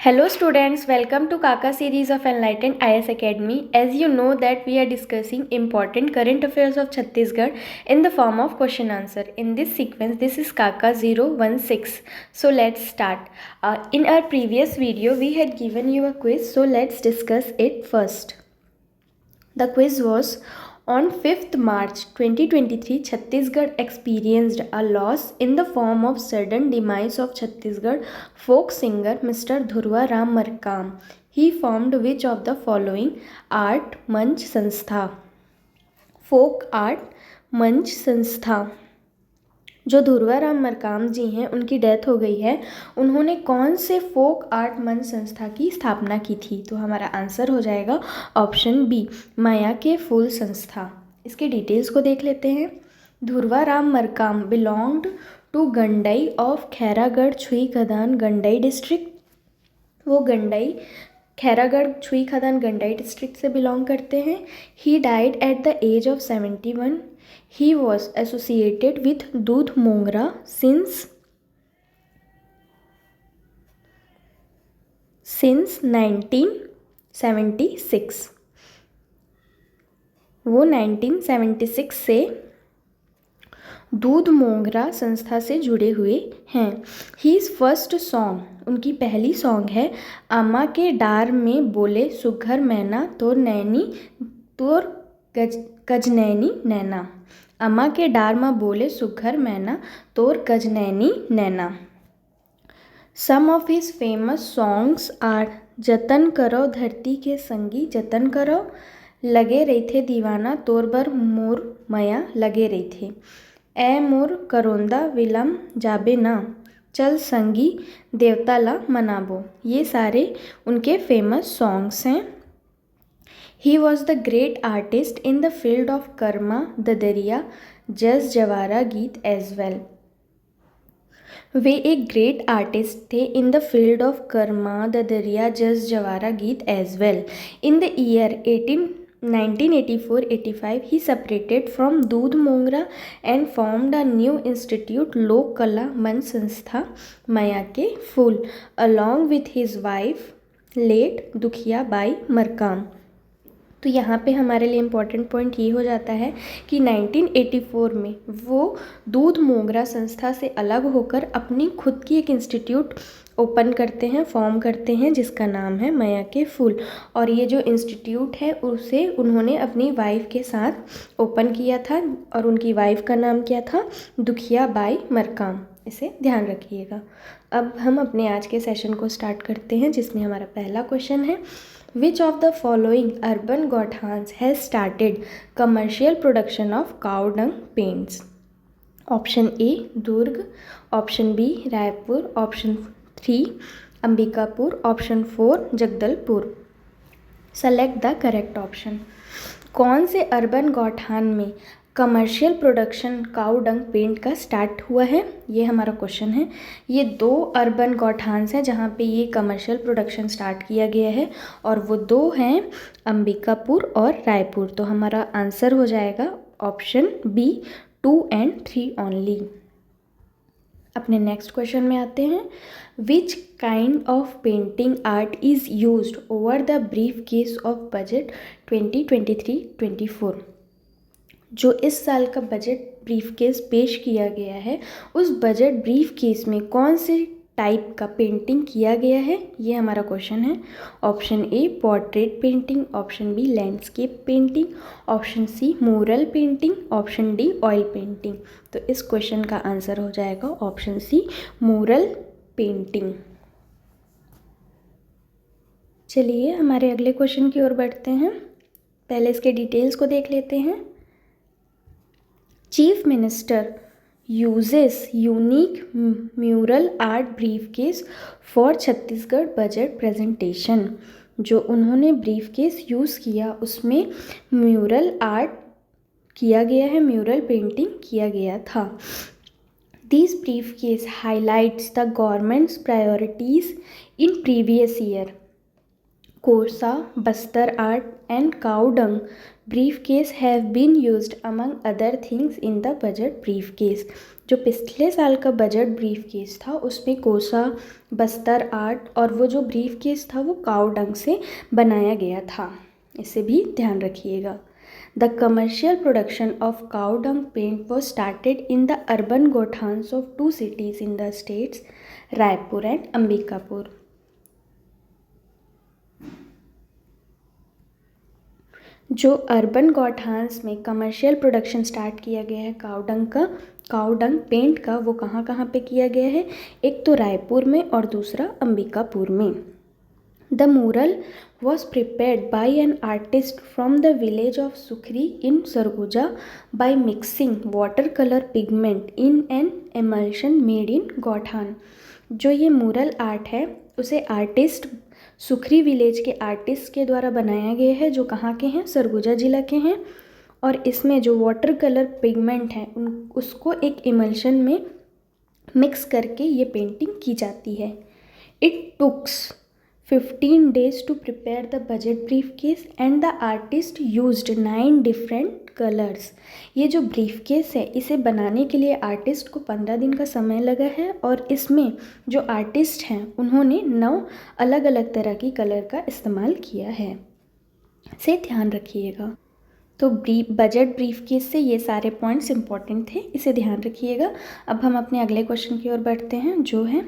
Hello students, welcome to Kaka series of Enlightened IS Academy. As you know that we are discussing important current affairs of Chhattisgarh in the form of question answer. In this sequence, this is Kaka 016. So let's start. In our previous video, we had given you a quiz. So let's discuss it first. The quiz was on 5th March 2023, Chhattisgarh experienced a loss in the form of sudden demise of Chhattisgarh folk singer Mr. Dhurwa Ram Markam. He formed which of the following art मंच संस्था? Folk art मंच संस्था। जो धुर्वाराम मरकाम जी हैं उनकी death हो गई है, उन्होंने कौन से फोक आर्ट मंच संस्था की स्थापना की थी? तो हमारा आंसर हो जाएगा ऑप्शन बी, माया के फूल संस्था। इसके डिटेल्स को देख लेते हैं। Dhurvaram Markam belonged to Gandai of Khairagarh Chhuikhadan Gandai district. वो गंडई खैरागढ़ छुई खदान गंडई डिस्ट्रिक्ट से बिलोंग करते हैं। He died at the age of 71। He was associated with दूध मोंगरा since 1976। वो 1976 से दूध मोंगरा संस्था से जुड़े हुए हैं। His first song, उनकी पहली सॉन्ग है अम्मा के डार में बोले सुघर मैना तोर नैनी तोर गजनैनी नैना। अम्मा के डार में बोले सुघर मैना तोर गजनैनी नैना। Some of his famous songs are जतन करो धरती के संगी जतन करो, लगे रही थे दीवाना तोर बर मोर मया लगे रही थे, ए मोर करोंदा विलम जाबे ना, चल संगी देवताला मनाबो। ये सारे उनके फेमस सॉन्ग्स हैं। He was the great artist in the field of Karma ददरिया जस जवारा गीत as well। वे एक ग्रेट आर्टिस्ट थे in the field of Karma ददरिया जस जवारा गीत as well। In the year 1984-85 he separated from दूध मोंगरा and formed a new institute लोक कला मंच संस्था माया के फूल along with his wife late Dukhiya Bai Markam. तो यहाँ पे हमारे लिए इम्पॉर्टेंट पॉइंट ये हो जाता है कि 1984 में वो दूध मोंगरा संस्था से अलग होकर अपनी खुद की एक इंस्टीट्यूट ओपन करते हैं, फॉर्म करते हैं, जिसका नाम है माया के फूल। और ये जो इंस्टीट्यूट है उसे उन्होंने अपनी वाइफ के साथ ओपन किया था और उनकी वाइफ का नाम क्या था? दुखिया बाई मरकाम। इसे ध्यान रखिएगा। अब हम अपने आज के सेशन को स्टार्ट करते हैं, जिसमें हमारा पहला क्वेश्चन है Which of the following urban Gauthans has started commercial production of cow dung paints? Option A Durg, Option B Raipur, Option 3 Ambikapur, Option 4 Jagdalpur. Select the correct option। कौन से अर्बन गौठान में कमर्शियल प्रोडक्शन काऊ डंग पेंट का start हुआ है? ये हमारा question है। ये दो अर्बन गौठान्स हैं जहाँ पे ये कमर्शियल प्रोडक्शन स्टार्ट किया गया है और वो दो हैं अंबिकापुर और रायपुर। तो हमारा आंसर हो जाएगा ऑप्शन बी 2 and 3 ओनली। अपने नेक्स्ट क्वेश्चन में आते हैं। Which kind of painting art is used over the brief case of budget 2023-24? जो इस साल का बजट ब्रीफ केस पेश किया गया है, उस बजट ब्रीफ केस में कौन से टाइप का पेंटिंग किया गया है? ये हमारा क्वेश्चन है। Option A portrait painting, option B landscape painting, option C mural painting, option D oil painting. तो इस क्वेश्चन का आंसर हो जाएगा ऑप्शन सी म्यूरल पेंटिंग। चलिए हमारे अगले क्वेश्चन की ओर बढ़ते हैं। पहले इसके डिटेल्स को देख लेते हैं। Chief Minister uses unique mural art briefcase for Chhattisgarh budget presentation. जो उन्होंने ब्रीफकेस यूज़ किया उसमें म्यूरल आर्ट किया गया है, म्यूरल पेंटिंग किया गया था। This briefcase highlights the government's priorities in previous year. Korsa, Bastar art and cow dung briefcase have been used among other things in the budget briefcase। जो पिछले साल का बजट ब्रीफ केस था उसमें कोसा, बस्तर आर्ट और वो जो ब्रीफ केस था वो काऊ डंग से बनाया गया था, इसे भी ध्यान रखिएगा। The commercial production of cow dung paint was started in the urban gauthans of 2 cities in the states Raipur and Ambikapur. जो अर्बन गौठान्स में कमर्शियल प्रोडक्शन स्टार्ट किया गया है काऊ डंग पेंट का, वो कहाँ कहाँ पे किया गया है? एक तो रायपुर में और दूसरा अंबिकापुर में। The mural was prepared by an artist from the village of Sukhri in Surguja by mixing water colour pigment in an emulsion made in गौठान। जो ये मूरल आर्ट है उसे आर्टिस्ट सुखरी विलेज के आर्टिस्ट के द्वारा बनाया गया है, जो कहाँ के हैं? सरगुजा जिला के हैं। और इसमें जो वाटर कलर पिगमेंट है उसको एक इमल्शन में मिक्स करके ये पेंटिंग की जाती है। It takes 15 days to prepare the budget briefcase and the artist used 9 different colors। ये जो ब्रीफकेस है इसे बनाने के लिए आर्टिस्ट को 15 दिन का समय लगा है और इसमें जो आर्टिस्ट हैं उन्होंने 9 अलग अलग तरह की कलर का इस्तेमाल किया है, इसे ध्यान रखिएगा। तो बजट ब्रीफकेस से ये सारे पॉइंट्स इंपॉर्टेंट थे, इसे ध्यान रखिएगा। अब हम अपने अगले क्वेश्चन की ओर बढ़ते हैं, जो है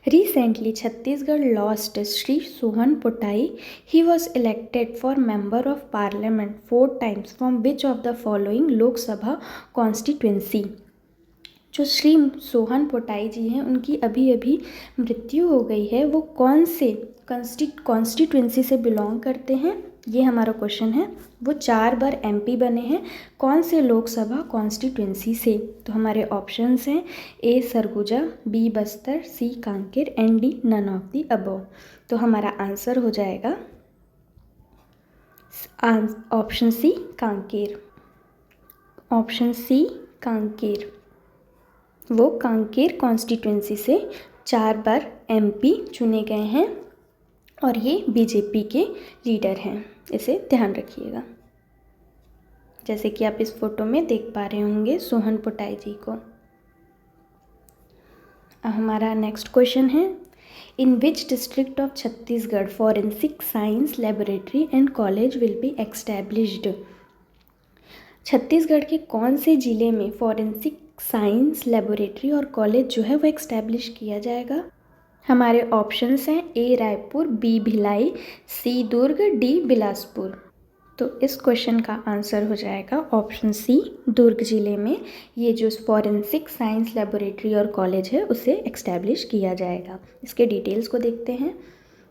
Recently, Chhattisgarh lost Sri Sohan Potai. He was elected for Member of Parliament 4 times from which of the following Lok Sabha constituency? जो श्री सोहन पोटाई जी हैं उनकी अभी अभी मृत्यु हो गई है, वो कौन से कॉन्स्टिट्यूंसी से बिलोंग करते हैं? ये हमारा क्वेश्चन है। वो 4 बार MP बने हैं, कौन से लोकसभा कॉन्स्टिट्यूंसी से? तो हमारे ऑप्शंस हैं A Surguja, B Bastar, C Kanker and D none of the above. तो हमारा आंसर हो जाएगा option C Kanker. Option C Kanker. वो कांकेर कॉन्स्टिट्यूंसी से 4 बार MP चुने गए हैं और ये BJP के लीडर हैं, इसे ध्यान रखिएगा। जैसे कि आप इस फोटो में देख पा रहे होंगे सोहन पोटाई जी को। हमारा नेक्स्ट क्वेश्चन है, in which district of Chhattisgarh forensic science laboratory and college will be established? Chhattisgarh के कौन से ज़िले में फॉरेंसिक साइंस लेबोरेटरी और कॉलेज जो है वो एक्स्टैब्लिश किया जाएगा? हमारे ऑप्शंस हैं A Raipur, B Bhilai, C Durg, D Bilaspur. तो इस क्वेश्चन का आंसर हो जाएगा ऑप्शन C दुर्ग ज़िले में ये जो फॉरेंसिक साइंस लेबोरेटरी और कॉलेज है उसे एक्स्टैब्लिश किया जाएगा। इसके डिटेल्स को देखते हैं।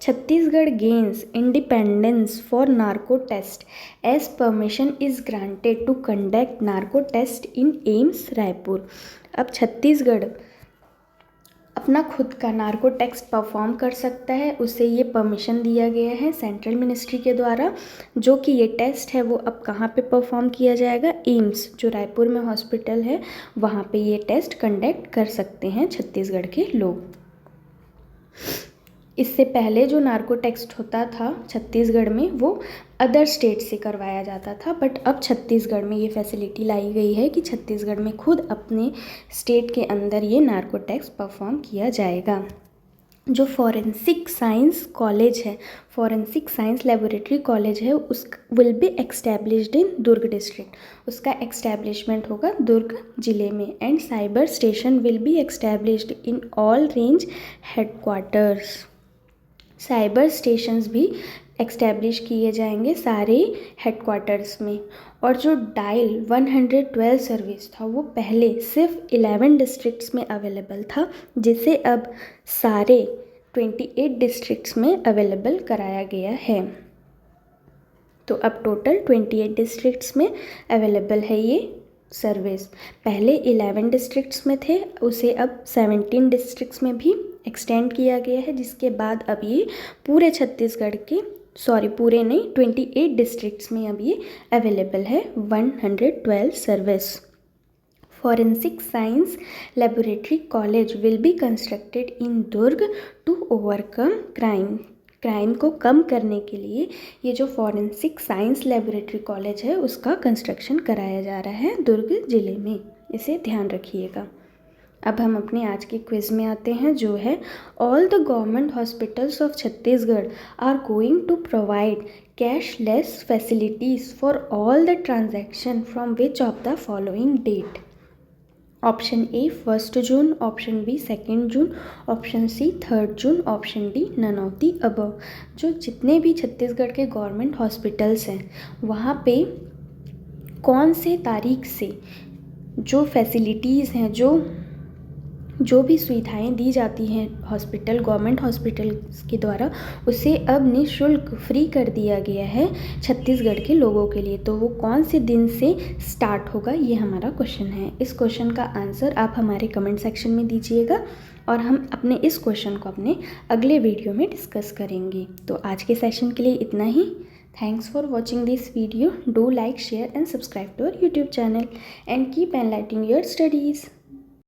Chhattisgarh gains independence for narco test as permission is granted to conduct narco test in AIIMS Raipur. अब छत्तीसगढ़ अपना खुद का नार्को टेस्ट परफॉर्म कर सकता है, उसे ये परमिशन दिया गया है सेंट्रल मिनिस्ट्री के द्वारा। जो कि ये टेस्ट है वो अब कहाँ पे परफॉर्म किया जाएगा? एम्स जो रायपुर में हॉस्पिटल है वहाँ पे ये टेस्ट कंडक्ट कर सकते हैं छत्तीसगढ़ के लोग। इससे पहले जो नार्को टेस्ट होता था छत्तीसगढ़ में वो अदर स्टेट से करवाया जाता था, बट अब छत्तीसगढ़ में ये फैसिलिटी लाई गई है कि छत्तीसगढ़ में खुद अपने स्टेट के अंदर ये नार्को टेस्ट परफॉर्म किया जाएगा। जो फॉरेंसिक साइंस कॉलेज है, फॉरेंसिक साइंस लेबोरेटरी कॉलेज है, उस will be established in Durg district. उसका एक्स्टैब्लिशमेंट होगा दुर्ग जिले में। And cyber station will be established in all range headquarters. Cyber stations भी एक्स्टैब्लिश किए जाएंगे सारे हेडक्वार्टर्स में। और जो डायल 112 सर्विस था वो पहले सिर्फ 11 डिस्ट्रिक्ट्स में अवेलेबल था, जिसे अब सारे 28 डिस्ट्रिक्ट्स में अवेलेबल कराया गया है। तो अब टोटल 28 डिस्ट्रिक्ट्स में अवेलेबल है ये सर्विस। पहले 11 डिस्ट्रिक्ट्स में थे, उसे अब 17 डिस्ट्रिक्ट्स में भी एक्सटेंड किया गया है, जिसके बाद अब ये पूरे छत्तीसगढ़ के पूरे नहीं 28 डिस्ट्रिक्ट्स में अब ये अवेलेबल है 112 service. Forensic science laboratory college will be constructed in Durg to overcome crime को कम करने के लिए ये जो फॉरेंसिक साइंस लेबोरेटरी कॉलेज है उसका कंस्ट्रक्शन कराया जा रहा है दुर्ग ज़िले में, इसे ध्यान रखिएगा। अब हम अपने आज के क्विज में आते हैं, जो है all the government hospitals of Chhattisgarh are going to provide cashless facilities for all the transaction from which of the following date. Option A 1 June, option B 2 June, option C 3 June, option D none of the above. जो जितने भी छत्तीसगढ़ के government hospitals हैं वहाँ पे कौन से तारीख से जो फैसिलिटीज़ हैं, जो भी सुविधाएं दी जाती हैं हॉस्पिटल, गवर्नमेंट हॉस्पिटल्स के द्वारा, उसे अब निःशुल्क फ्री कर दिया गया है छत्तीसगढ़ के लोगों के लिए। तो वो कौन से दिन से स्टार्ट होगा, ये हमारा क्वेश्चन है। इस क्वेश्चन का आंसर आप हमारे कमेंट सेक्शन में दीजिएगा और हम अपने इस क्वेश्चन को अपने अगले वीडियो में डिस्कस करेंगे। तो आज के सेशन के लिए इतना ही। Thanks for watching this video. Do like, share and subscribe to our YouTube channel and keep enlightening your studies.